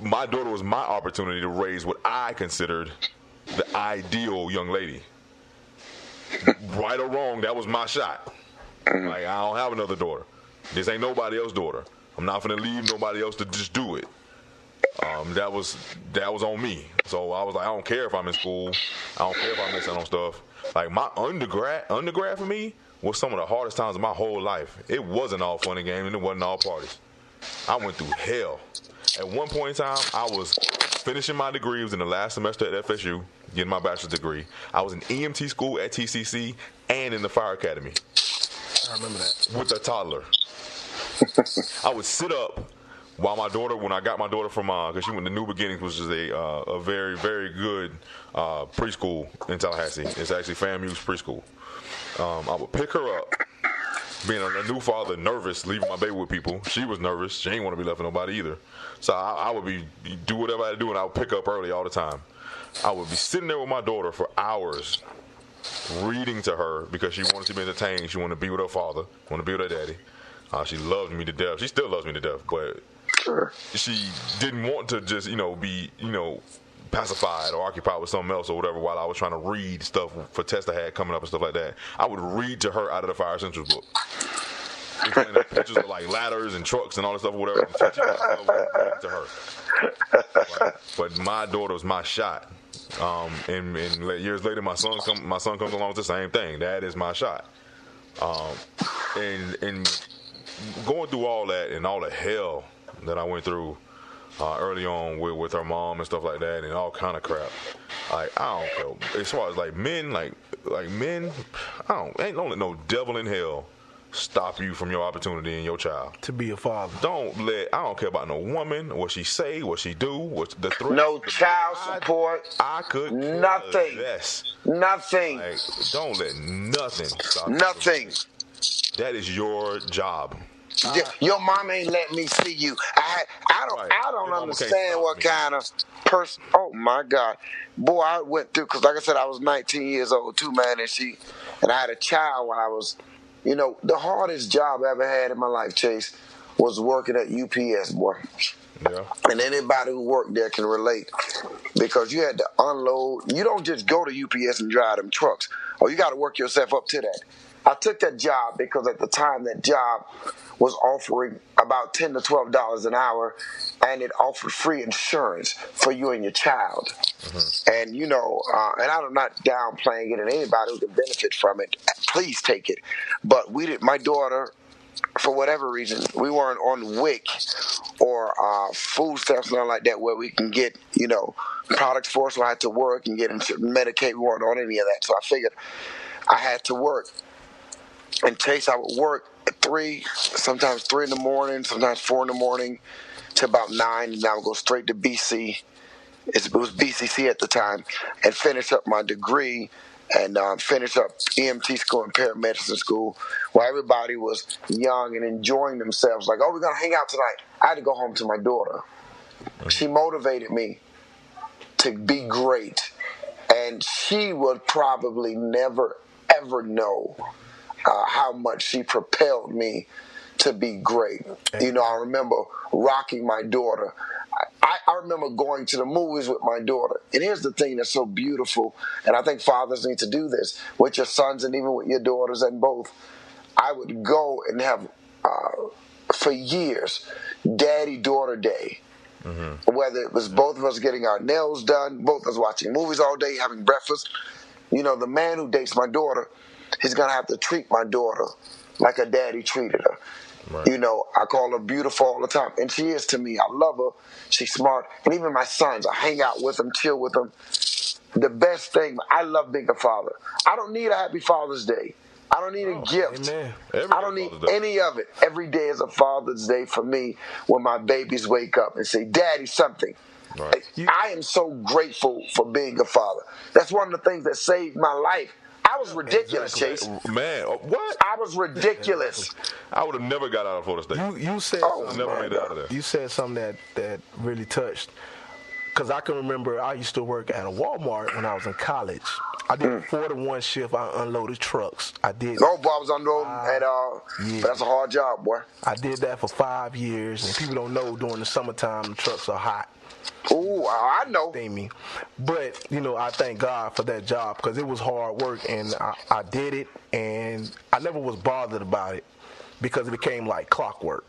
my daughter was my opportunity to raise what I considered the ideal young lady. Right or wrong, that was my shot. Like, I don't have another daughter. This ain't nobody else's daughter. I'm not gonna leave nobody else to just do it. That was on me. So I was like, I don't care if I'm in school. I don't care if I miss out on stuff. Like, my undergrad for me was some of the hardest times of my whole life. It wasn't all fun and games, and it wasn't all parties. I went through hell. At one point in time, I was finishing my degree. It was in the last semester at FSU, getting my bachelor's degree. I was in EMT school at TCC and in the fire academy. I remember that. With a toddler. I would sit up while my daughter, when I got my daughter from, because she went to New Beginnings, which is a very, very good preschool in Tallahassee. It's actually FAMU's preschool. I would pick her up. Being a new father, nervous, leaving my baby with people. She was nervous. She ain't want to be left with nobody either. So I would do whatever I had to do, and I would pick up early all the time. I would be sitting there with my daughter for hours, reading to her because she wanted to be entertained. She wanted to be with her father, wanted to be with her daddy. She loved me to death. She still loves me to death, but she didn't want to just, be, pacified or occupied with something else or whatever while I was trying to read stuff for tests I had coming up and stuff like that. I would read to her out of the Fire Essentials book. Pictures of like ladders and trucks and all this stuff or whatever. And to her. Right? But my daughter was my shot. And years later, my son comes along with the same thing. That is my shot. And going through all that and all the hell that I went through early on with her mom and stuff like that and all kind of crap. Like, I don't care. As far as like men, like men, ain't no devil in hell stop you from your opportunity and your child to be a father. I don't care about no woman, what she say, what she do, what the threat. No child support. I could nothing. Nothing. Like, don't let nothing stop nothing. You. That is your job. Your mom ain't let me see you. I don't understand what kind of person. Oh my God, boy! I went through because, like I said, I was 19 years old too, man, and I had a child when I was, the hardest job I ever had in my life, Chase, was working at UPS, boy. Yeah. And anybody who worked there can relate, because you had to unload. You don't just go to UPS and drive them trucks. Oh, you got to work yourself up to that. I took that job because at the time that job was offering about $10 to $12 an hour, and it offered free insurance for you and your child. And and I'm not downplaying it, and anybody who can benefit from it, please take it. But we did. My daughter, for whatever reason, we weren't on WIC or food stamps, nothing like that, where we can get, products for us. So I had to work and get into Medicaid. We weren't on any of that. So I figured I had to work. In Chase, I would work at 3, sometimes 3 in the morning, sometimes 4 in the morning, to about 9, and I would go straight to BC. It was BCC at the time, and finish up my degree and finish up EMT school and paramedicine school, while everybody was young and enjoying themselves. Like, oh, we're going to hang out tonight. I had to go home to my daughter. She motivated me to be great, and she would probably never, ever know how much she propelled me to be great. I remember rocking my daughter. I remember going to the movies with my daughter. And here's the thing that's so beautiful, and I think fathers need to do this with your sons and even with your daughters and both. I would go and have, for years, daddy-daughter day. Whether it was both of us getting our nails done, both of us watching movies all day, having breakfast. The man who dates my daughter, he's going to have to treat my daughter like a daddy treated her. Right. I call her beautiful all the time, and she is to me. I love her. She's smart. And even my sons, I hang out with them, chill with them. The best thing, I love being a father. I don't need a happy Father's Day. I don't need a gift. I don't need any of it. Every day is a Father's Day for me, when my babies wake up and say, Daddy, something. Right. I am so grateful for being a father. That's one of the things that saved my life. I was ridiculous, Chase. Man, what? I was ridiculous. I would have never got out of Florida State. You said never made it out of there. You said something that really touched. Because I can remember I used to work at a Walmart when I was in college. I did a 4-to-1 shift. I unloaded trucks. I did. No, boy, I was unloading but that's a hard job, boy. I did that for 5 years, and people don't know during the summertime the trucks are hot. Ooh, I know. Steamy. But, I thank God for that job, because it was hard work, and I did it, and I never was bothered about it, because it became like clockwork.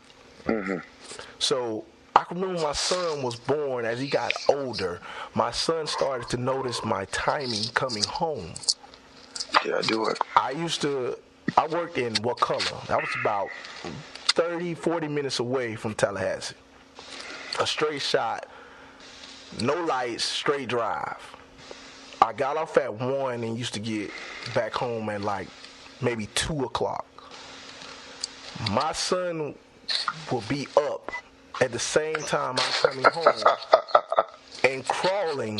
So I can remember my son was born. As he got older, my son started to notice my timing coming home. Yeah, I do it. I worked in Wakulla. That was about 30, 40 minutes away from Tallahassee. A straight shot, no lights, straight drive. I got off at 1 and used to get back home at like maybe 2 o'clock. My son will be up at the same time I'm coming home and crawling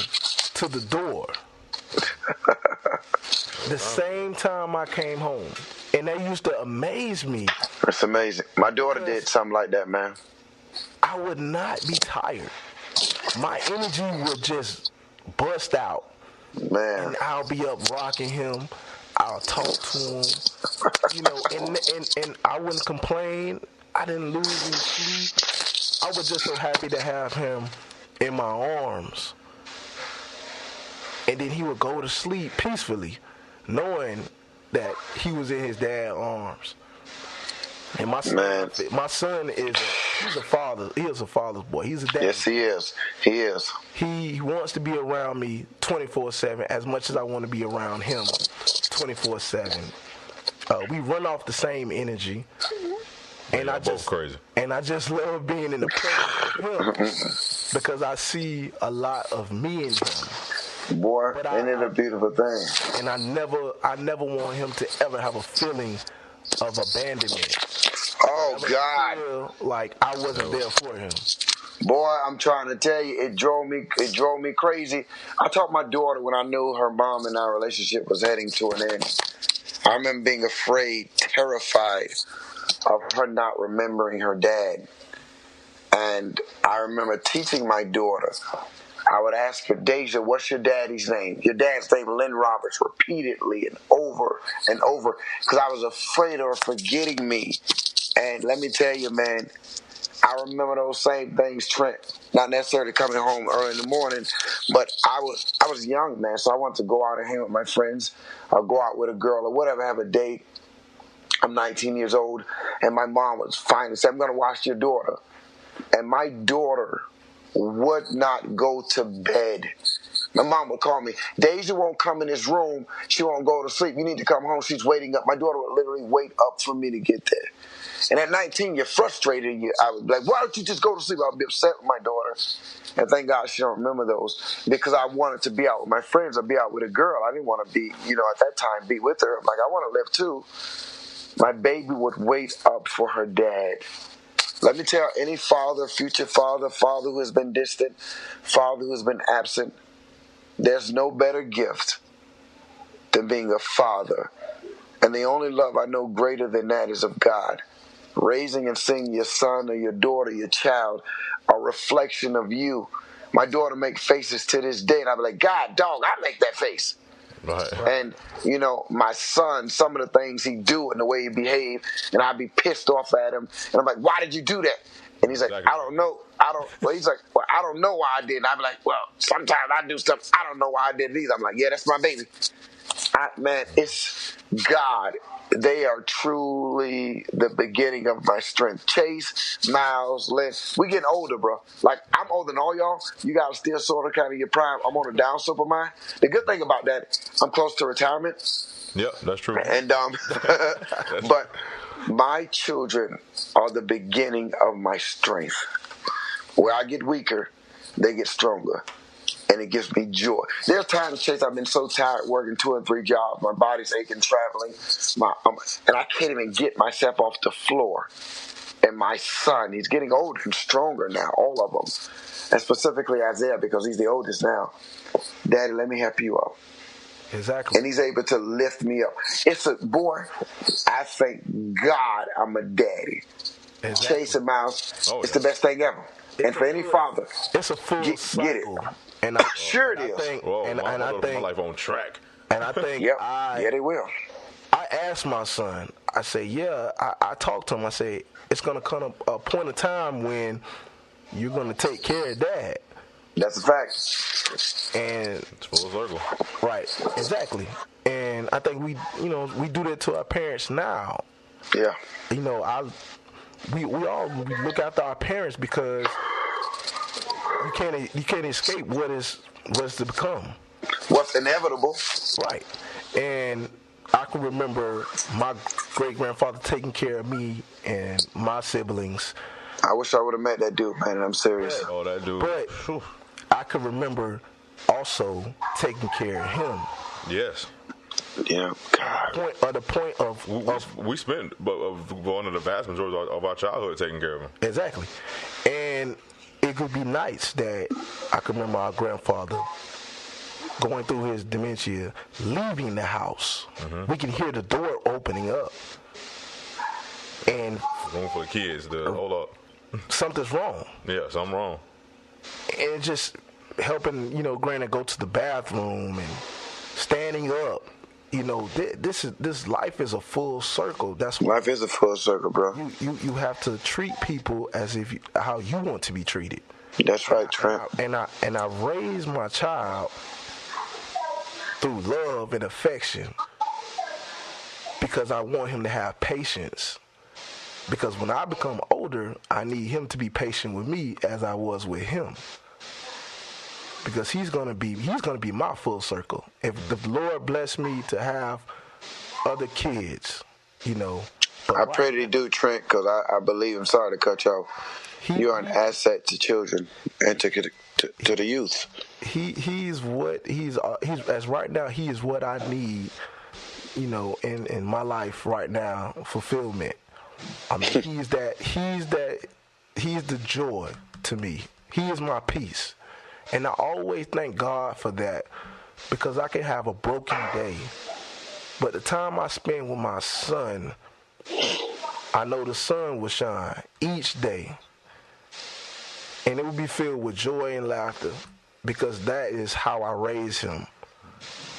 to the door. The same time I came home. And that used to amaze me. That's amazing. My daughter did something like that, man. I would not be tired. My energy would just bust out. Man. And I'll be up rocking him. I'll talk to him. And I wouldn't complain. I didn't lose any sleep. I was just so happy to have him in my arms. And then he would go to sleep peacefully, knowing that he was in his dad's arms. And my son he's a father. He is a father's boy. He's a dad. Yes, he is. He is. He wants to be around me 24/7 as much as I want to be around him 24/7. We run off the same energy. And I just love being in the presence of him, because I see a lot of me in him. Boy, ain't it a beautiful thing? And I never want him to ever have a feeling of abandonment. Oh God! Feel like I wasn't there for him. Boy, I'm trying to tell you, it drove me crazy. I taught my daughter when I knew her mom and our relationship was heading to an end. I remember being afraid, terrified of her not remembering her dad. And I remember teaching my daughter. I would ask her, Deja, what's your daddy's name? Your dad's name, Lynn Roberts, repeatedly and over, because I was afraid of her forgetting me And let me tell you, man, I remember those same things, Trent. Not necessarily coming home early in the morning, but I was young, man, so I wanted to go out and hang with my friends, or go out with a girl or whatever, have a date. I'm 19 years old, and my mom was finally said, "I'm going to watch your daughter." And my daughter would not go to bed. My mom would call me, "Deja won't come in this room. She won't go to sleep. You need to come home. She's waiting up." My daughter would literally wait up for me to get there. And at 19, you're frustrated. I would be like, "Why don't you just go to sleep?" I would be upset with my daughter. And thank God she don't remember those, because I wanted to be out with my friends or be out with a girl. I didn't want to be, at that time, be with her. I'm like, I want to live too. My baby would wait up for her dad. Let me tell any father, future father, father who has been distant, father who has been absent, there's no better gift than being a father. And the only love I know greater than that is of God. Raising and seeing your son or your daughter, your child, a reflection of you. My daughter makes faces to this day, and I be like, "God, dog, I make that face." Right. And, my son, some of the things he do and the way he behave, and I'd be pissed off at him. And I'm like, "Why did you do that?" And he's like, Exactly. "I don't know. He's like, "Well, I don't know why I did." And I'd be like, "Well, sometimes I do stuff. I don't know why I did it either." I'm like, "Yeah, that's my baby." Man, it's God. They are truly the beginning of my strength. Chase, Miles, Lynn, we getting older, bro. Like, I'm older than all y'all. You guys still sort of kind of your prime. I'm on a down slope of mine. The good thing about that, I'm close to retirement. Yep, that's true. And but my children are the beginning of my strength. Where I get weaker, they get stronger. And it gives me joy. There's times, Chase, I've been so tired working 2 and 3 jobs. My body's aching, traveling. And I can't even get myself off the floor. And my son, he's getting older and stronger now, all of them. And specifically Isaiah, because he's the oldest now. "Daddy, let me help you up." Exactly. And he's able to lift me up. I thank God I'm a daddy. Exactly. Chase and Miles, it's the best thing ever. And for any father, it's a full cycle. Get it. And Sure it is. I think my life on track. And I think yeah, they will. I asked my son, I say, I talked to him, I say, it's going to come a point of time when you're going to take care of Dad. That's a fact. And it's full circle. Right, exactly. And I think we do that to our parents now. Yeah. We look after our parents because you can't escape what's to become. What's inevitable. Right. And I can remember my great-grandfather taking care of me and my siblings. I wish I would have met that dude, man. I'm serious. Oh, that dude. But I can remember also taking care of him. Yes. Yeah, God. The point of we spent one of the vast majority of our childhood taking care of him. Exactly. And it could be nights that I can remember our grandfather going through his dementia, leaving the house. Mm-hmm. We can hear the door opening up. And room for the kids to hold up. Something's wrong. Yeah, something wrong. And just helping, Granny go to the bathroom and standing up. This life is a full circle. Life is a full circle, bro. You have to treat people as if how you want to be treated. That's right, Trent. And I raise my child through love and affection because I want him to have patience. Because when I become older, I need him to be patient with me as I was with him. Because he's gonna be my full circle. If the Lord bless me to have other kids, I pray that he do, Trent, because I believe. I'm sorry to cut you off. You're an asset to children and to the youth. He's as right now. He is what I need, in my life right now. Fulfillment. I mean, he's the joy to me. He is my peace. And I always thank God for that because I can have a broken day. But the time I spend with my son, I know the sun will shine each day. And it will be filled with joy and laughter because that is how I raised him.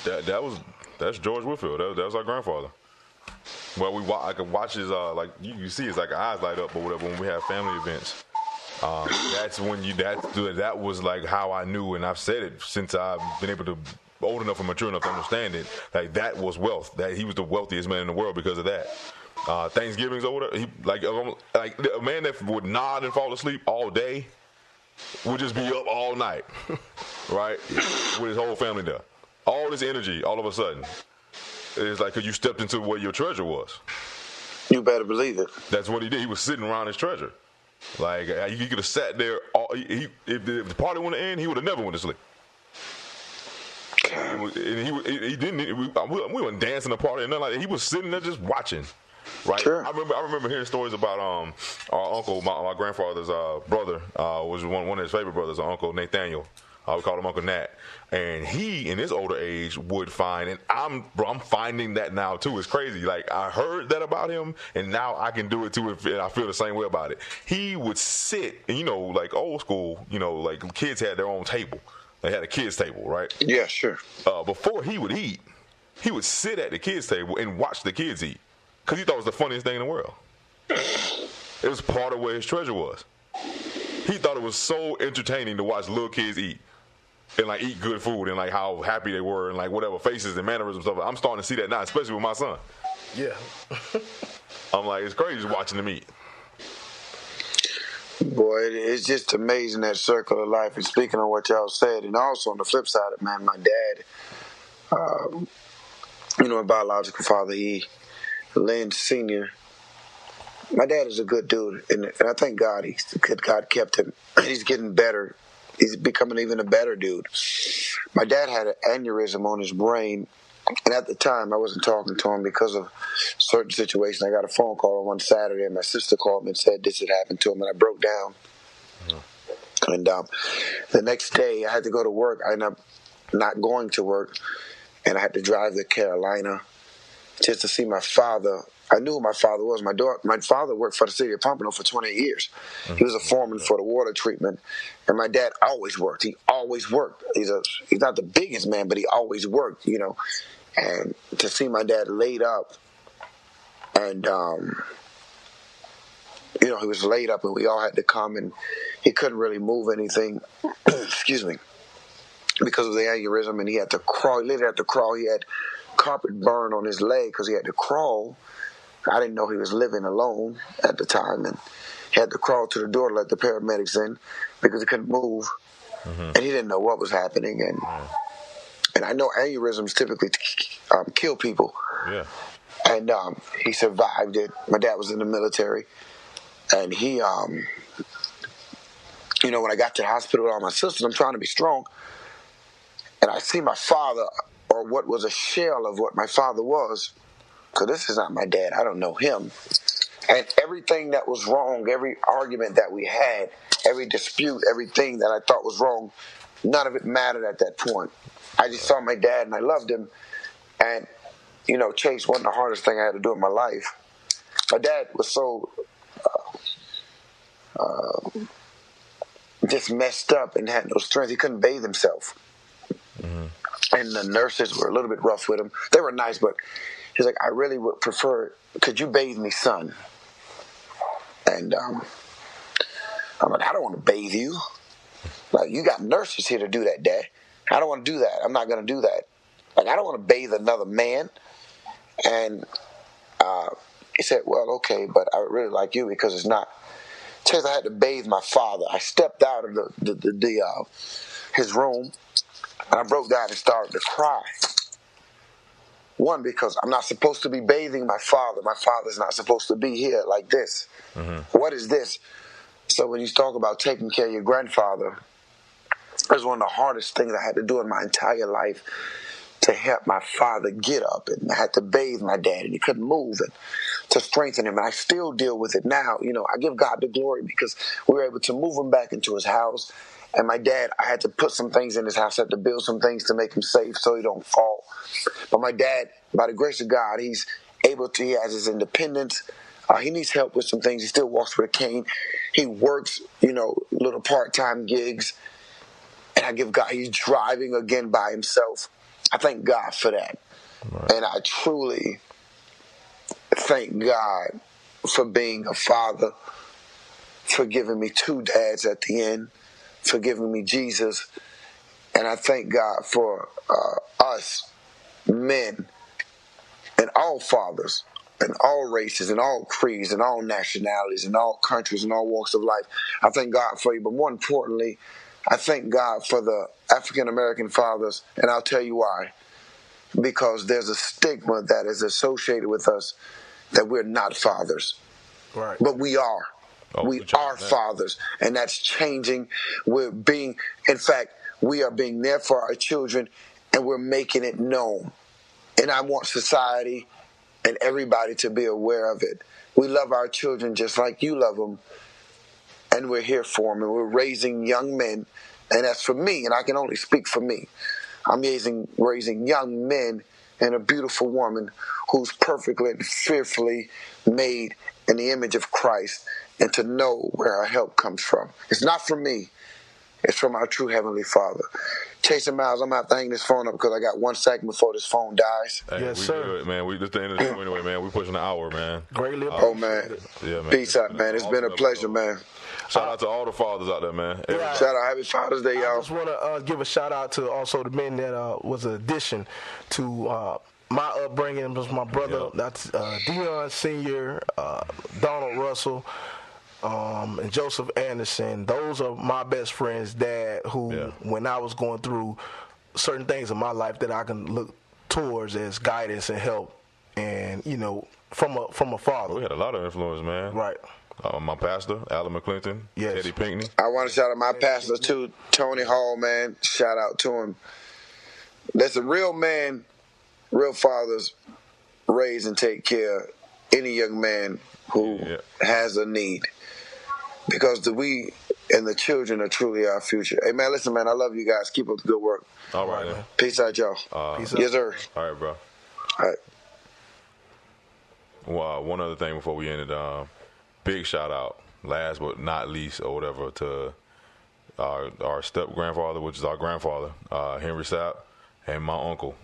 That's George Whitfield. That was our grandfather. Well, I can watch his like you see his like eyes light up or whatever when we have family events. That's when that was like how I knew, and I've said it since I've been able to old enough and mature enough to understand it. Like that was wealth. That he was the wealthiest man in the world because of that. Thanksgiving's over. He like a man that would nod and fall asleep all day would just be up all night, right? With his whole family there. All this energy, all of a sudden, it's like because you stepped into where your treasure was. You better believe it. That's what he did. He was sitting around his treasure. Like he could have sat there. If the party went to end, he would have never went to sleep. And he didn't. We weren't dancing the party and nothing like that. He was sitting there just watching. Right. Sure. I remember hearing stories about our uncle, my grandfather's brother, was one of his favorite brothers, our Uncle Nathaniel. We called him Uncle Nat, and he in his older age would find, and I'm finding that now too. It's crazy. Like I heard that about him, and now I can do it too, and I feel the same way about it. He would sit, and like old school, like kids had their own table. They had a kids table, right? Yeah, sure. Before he would eat, he would sit at the kids table and watch the kids eat, because he thought it was the funniest thing in the world. It was part of where his treasure was. He thought it was so entertaining to watch little kids eat. And like eat good food and like how happy they were and like whatever faces and mannerisms stuff. I'm starting to see that now, especially with my son. Yeah. I'm like, it's crazy watching them eat. Boy, it's just amazing, that circle of life. And speaking of what y'all said, and also on the flip side of it, man, my dad, my biological father, Lynn Sr., my dad is a good dude, and I thank God God kept him. He's getting better. He's becoming even a better dude. My dad had an aneurysm on his brain, and at the time I wasn't talking to him because of certain situations. I got a phone call on one Saturday, and my sister called me and said this had happened to him, and I broke down. Mm-hmm. And the next day I had to go to work. I ended up not going to work, and I had to drive to Carolina just to see my father. I knew who my father was. My father worked for the city of Pompano for 20 years. Mm-hmm. He was a foreman for the water treatment, and my dad always worked. He always worked. He's not the biggest man, but he always worked, And to see my dad laid up, and he was laid up, and we all had to come, and he couldn't really move anything. Excuse me, because of the aneurysm, and he had to crawl. He literally had to crawl. He had carpet burn on his leg because he had to crawl. I didn't know he was living alone at the time, and he had to crawl to the door to let the paramedics in because he couldn't move, and he didn't know what was happening. And I know aneurysms typically kill people. Yeah. And he survived it. My dad was in the military, and he, when I got to the hospital with all my sisters, I'm trying to be strong, and I see my father, or what was a shell of what my father was. So this is not my dad. I don't know him. And everything that was wrong, every argument that we had, every dispute, everything that I thought was wrong, none of it mattered at that point. I just saw my dad and I loved him. And, Chase wasn't the hardest thing I had to do in my life. My dad was so just messed up and had no strength. He couldn't bathe himself. Mm-hmm. And the nurses were a little bit rough with him. They were nice, but he's like, I really would prefer, could you bathe me, son? And I'm like, I don't want to bathe you. Like, you got nurses here to do that, Dad. I don't want to do that. I'm not going to do that. Like, I don't want to bathe another man. And he said, well, okay, but I really like you because it's not. Says I had to bathe my father. I stepped out of his room, and I broke down and started to cry. One, because I'm not supposed to be bathing my father. My father's not supposed to be here like this. Mm-hmm. What is this? So when you talk about taking care of your grandfather, it was one of the hardest things I had to do in my entire life, to help my father get up. And I had to bathe my dad, and he couldn't move, and to strengthen him. And I still deal with it now. I give God the glory because we were able to move him back into his house. And my dad, I had to put some things in his house. I had to build some things to make him safe so he don't fall. But my dad, by the grace of God, he has his independence. He needs help with some things. He still walks with a cane. He works, little part-time gigs. And I give God, he's driving again by himself. I thank God for that. Right. And I truly thank God for being a father, for giving me 2 dads at the end, for giving me Jesus. And I thank God for us men and all fathers and all races and all creeds and all nationalities and all countries and all walks of life. I thank God for you. But more importantly, I thank God for the African American fathers. And I'll tell you why. Because there's a stigma that is associated with us that we're not fathers. Right. But we are. We are fathers. And that's changing. In fact, we are being there for our children, and we're making it known. And I want society and everybody to be aware of it. We love our children just like you love them, and we're here for them, and we're raising young men. And as for me, and I can only speak for me, I'm raising young men and a beautiful woman who's perfectly and fearfully made in the image of Christ, and to know where our help comes from. It's not from me. It's from our true Heavenly Father. Chasing Miles, I'm going to have to hang this phone up because I got 1 second before this phone dies. Hey, yes, we sir. Good, man. This the end of the show anyway, man. We pushing an hour, man. Greatly Oh, man. Yeah, man. Peace out, man. It's been a pleasure, man. Shout out to all the fathers out there, man. Yeah. Shout out. Happy Father's Day, y'all. I just want to give a shout out to also the men that was an addition to my upbringing. Was my brother, that's Dion Sr., Donald Russell, and Joseph Anderson. Those are my best friends, Dad, who, when I was going through certain things in my life that I can look towards as guidance and help, and, you know, from a father. We had a lot of influence, man. Right. My pastor, Alan McClinton, Teddy Pinkney. I want to shout out my pastor, too, Tony Hall, man. Shout out to him. Listen, real men, real fathers raise and take care of any young man who has a need. Because we and the children are truly our future. Hey, man, listen, man, I love you guys. Keep up the good work. All right, man. Peace out, y'all. Peace out. Yes, sir. All right, bro. All right. Well, one other thing before we ended, big shout out, last but not least or whatever, to our step grandfather, which is our grandfather, Henry Sapp, and my uncle.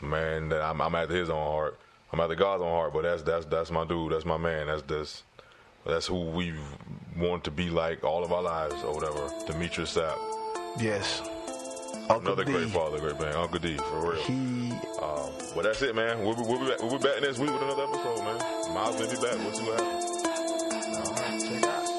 Man, I'm after his own heart. I'm after God's own heart, but that's my dude. That's my man. That's who we want to be like all of our lives or whatever. Demetrius Sapp. Yes. Another great father, great man. Uncle D, for real. But that's it, man. We'll be back next week with another episode, man. Miles may be back. We'll see what happens. All right, check out.